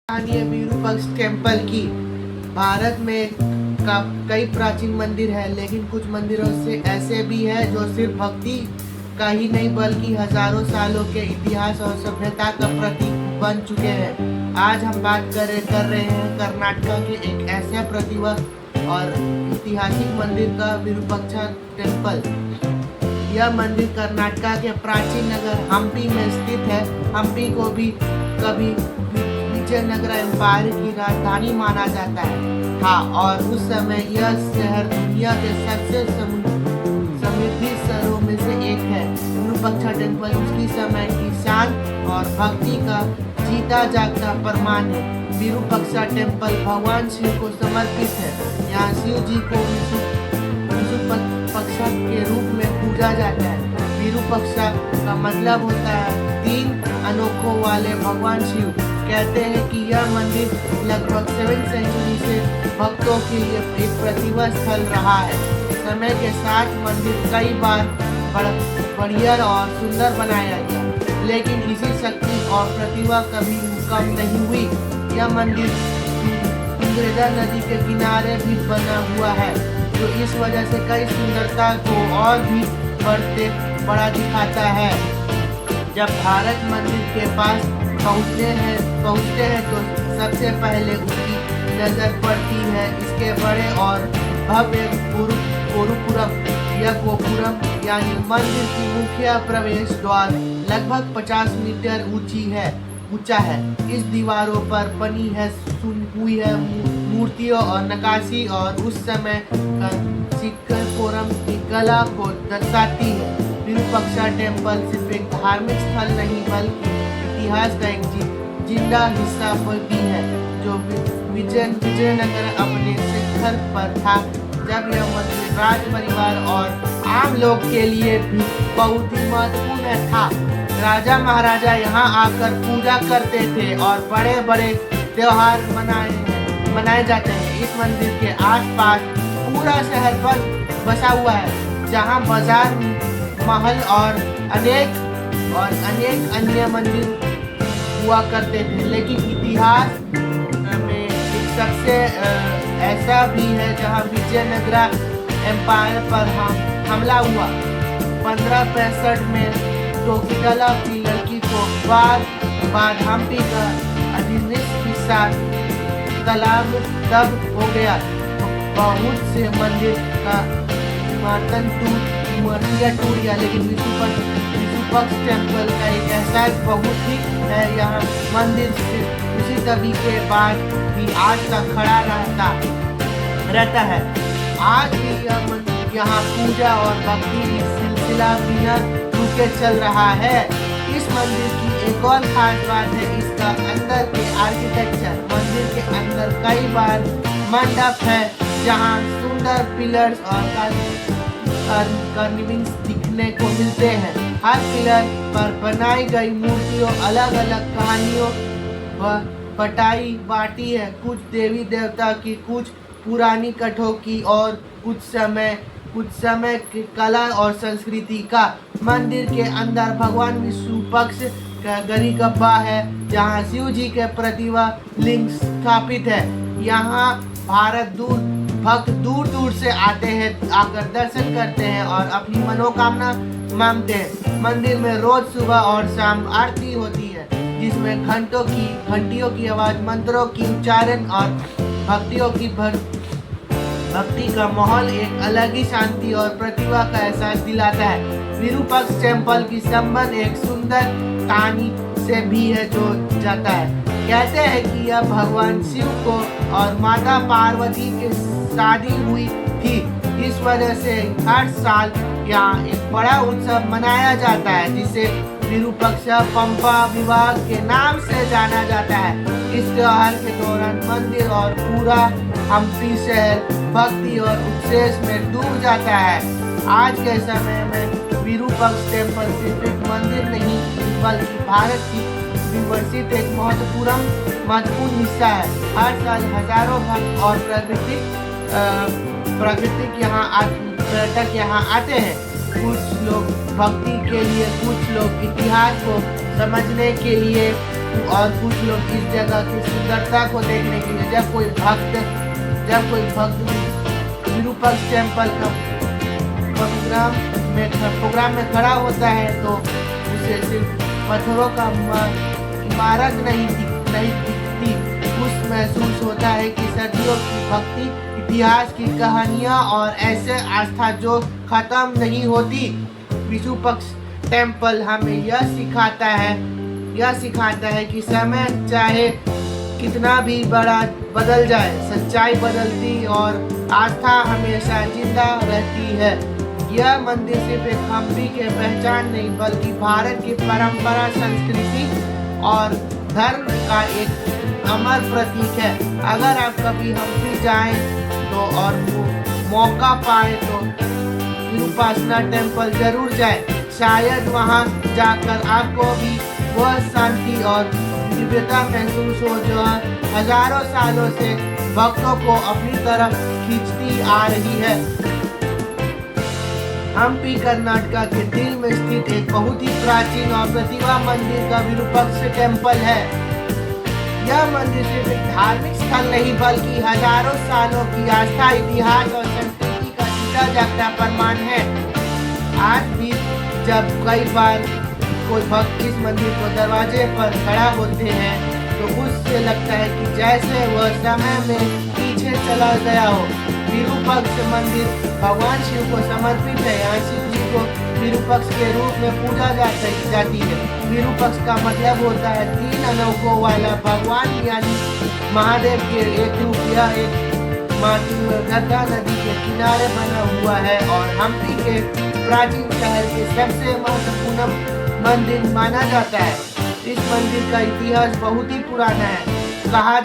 स्थानीय विरूपाक्ष टेम्पल की भारत में कई प्राचीन मंदिर है, लेकिन कुछ मंदिरों से ऐसे भी है जो सिर्फ भक्ति का ही नहीं बल्कि हजारों सालों के इतिहास और सभ्यता का प्रतीक बन चुके हैं। आज हम बात कर रहे हैं कर्नाटक के एक ऐसे प्रतिभा और ऐतिहासिक मंदिर का विरूपाक्ष टेम्पल। यह मंदिर कर्नाटक के प्राचीन नगर हम्पी में स्थित है। हम्पी को भी कभी विजयनगर एम्पायर की राजधानी माना जाता है और उस समय यह शहर दुनिया के सबसे समृद्ध शहरों में से एक है। विरूपाक्ष टेम्पल उसकी समय की शांत और भक्ति का जीता जागता प्रमाण है। विरूपाक्ष टेम्पल भगवान शिव को समर्पित है। यहाँ शिव जी को विरूपाक्ष के रूप में पूजा जाता है। विरूपाक्ष का मतलब होता है तीन अनोखों वाले भगवान शिव। कहते हैं कि यह मंदिर लगभग 7वीं सेंचुरी से भक्तों के लिए एक प्रतिभा स्थल रहा है। समय के साथ मंदिर कई बार बढ़िया और सुंदर बनाया गया, लेकिन इसी शक्ति और प्रतिभा कभी कम नहीं हुई। यह मंदिर तुंगभद्रा नदी के किनारे भी बना हुआ है, जो इस वजह से कई सुंदरता को और भी बड़ा दिखाता है। जब भारत मंदिर के पास पहुँचते हैं तो सबसे पहले उसकी नजर पड़ती है इसके बड़े और भव्य गोपुरम यानी मंदिर की मुख्य प्रवेश द्वार लगभग 50 मीटर ऊंचा है। इस दीवारों पर बनी हुई है मूर्तियों और नक्काशी और उस समय चिक्करपुरम की कला को दर्शाती है। विरूपाक्ष टेम्पल सिर्फ एक धार्मिक स्थल नहीं बल्कि इतिहास का एक जिंदा हिस्सा भी है, जो विजयनगर अपने शिखर पर था, जब यह मंदिर राज परिवार और आम लोग के लिए भी बहुत ही महत्वपूर्ण था। राजा महाराजा यहाँ आकर पूजा करते थे और बड़े बड़े त्योहार मनाए जाते हैं। इस मंदिर के आसपास पूरा शहर बसा हुआ है, जहाँ बाजार, महल और अनेक अन्य मंदिर हुआ करते थे। लेकिन इतिहास में एक सबसे ऐसा भी है जहां विजयनगर एम्पायर पर हमला हुआ। 1565 में टोकिला की लड़की को बाद हम्पी का अधिनिष्ठ हिस्सा तालाब तब हो गया। बहुत से मंदिर का टूट गया, लेकिन विरूपाक्ष टेम्पल का एक एहसास बहुत ही है। यहाँ मंदिर से उसी तभी के बाद भी आज तक खड़ा रहता है। आज भी यहाँ पूजा और भक्ति की सिलसिला बिना रुके चल रहा है। इस मंदिर की एक और खास बात है इसका अंदर के आर्किटेक्चर। मंदिर के अंदर कई बार मंडप है, जहाँ सुंदर पिलर्स और कार्विंग्स दिखने को मिलते हैं। हर पिलर पर बनाई गई मूर्तियों अलग अलग कहानियों बाटी है। कुछ देवी देवता की, कुछ पुरानी कथाओं की और कुछ समय की कला और संस्कृति का। मंदिर के अंदर भगवान विरूपाक्ष का गरीगब्बा है, जहाँ शिव जी के प्रतिभा लिंग स्थापित है। यहाँ भक्त दूर दूर से आकर दर्शन करते हैं और अपनी मनोकामना मांगते हैं। मंदिर में रोज सुबह और शाम आरती होती है, जिसमें घंटियों की आवाज, मंत्रों की उच्चारण और भक्ति का माहौल एक अलग ही शांति और प्रतिभा का एहसास दिलाता है। विरूपाक्ष टेम्पल की संबंध एक सुंदर कहानी से भी है जो जाता है। कहते हैं कि यह भगवान शिव को और माता पार्वती के शादी हुई थी। इस वजह से हर साल यहाँ एक बड़ा उत्सव मनाया जाता है, जिसे विरूपाक्ष पंपा विवाह के नाम से जाना जाता है। इस त्योहार के दौरान मंदिर और पूरा हम्पी शहर भक्ति और उत्साह में डूब जाता है। आज के समय में विरूपाक्ष टेम्पल सिर्फ एक मंदिर नहीं बल्कि भारत की विकसित एक महत्वपूर्ण हिस्सा है। हर साल हजारों भक्त और पर्यटक यहाँ आते हैं। कुछ लोग भक्ति के लिए, कुछ लोग इतिहास को समझने के लिए और कुछ लोग इस जगह की सुंदरता को देखने के लिए। जब कोई भक्त विरूपाक्ष टेम्पल का प्रोग्राम में खड़ा होता है तो उसे सिर्फ पत्थरों का इमारत नहीं दिखती, कुछ महसूस होता है कि सदियों की भक्ति, इतिहास की कहानियाँ और ऐसे आस्था जो खत्म नहीं होती। विरूपाक्ष टेम्पल हमें यह सिखाता है कि समय चाहे कितना भी बड़ा बदल जाए, सच्चाई बदलती और आस्था हमेशा जिंदा रहती है। यह मंदिर सिर्फ एक हम्पी के पहचान नहीं बल्कि भारत की परंपरा, संस्कृति और धर्म का एक अमर प्रतीक है। अगर आप कभी हम्पी जाएं तो और मौका पाए तो विरूपाक्षनाथ टेम्पल जरूर जाएं। शायद वहां जाकर आपको भी वह शांति और दिव्यता महसूस हो जो हजारों सालों से भक्तों को अपनी तरफ खींचती आ रही है। हम्पी कर्नाटक के दिल में स्थित एक बहुत ही प्राचीन और प्रतिभा मंदिर का विरूपाक्ष टेम्पल है। यह मंदिर सिर्फ एक धार्मिक स्थल नहीं बल्कि हजारों सालों की आस्था, इतिहास और संस्कृति का जीता जागता प्रमाण है। आज भी जब कई बार कोई भक्त इस मंदिर को दरवाजे पर खड़ा होते हैं तो उससे लगता है कि जैसे वह समय में पीछे चला गया हो। विरूपाक्ष मंदिर भगवान शिव को समर्पित है। यहाँ शिव जी को विरूपाक्ष के रूप में पूजा जाती है। विरूपाक्ष का मतलब होता है 3 अनोखों वाला भगवान, यानी महादेव के एक रूप। यह एक गंगा नदी के किनारे बना हुआ है और हम्पी के प्राचीन शहर के सबसे महत्वपूर्ण मंदिर माना जाता है। इस मंदिर का इतिहास बहुत ही पुराना है। कहा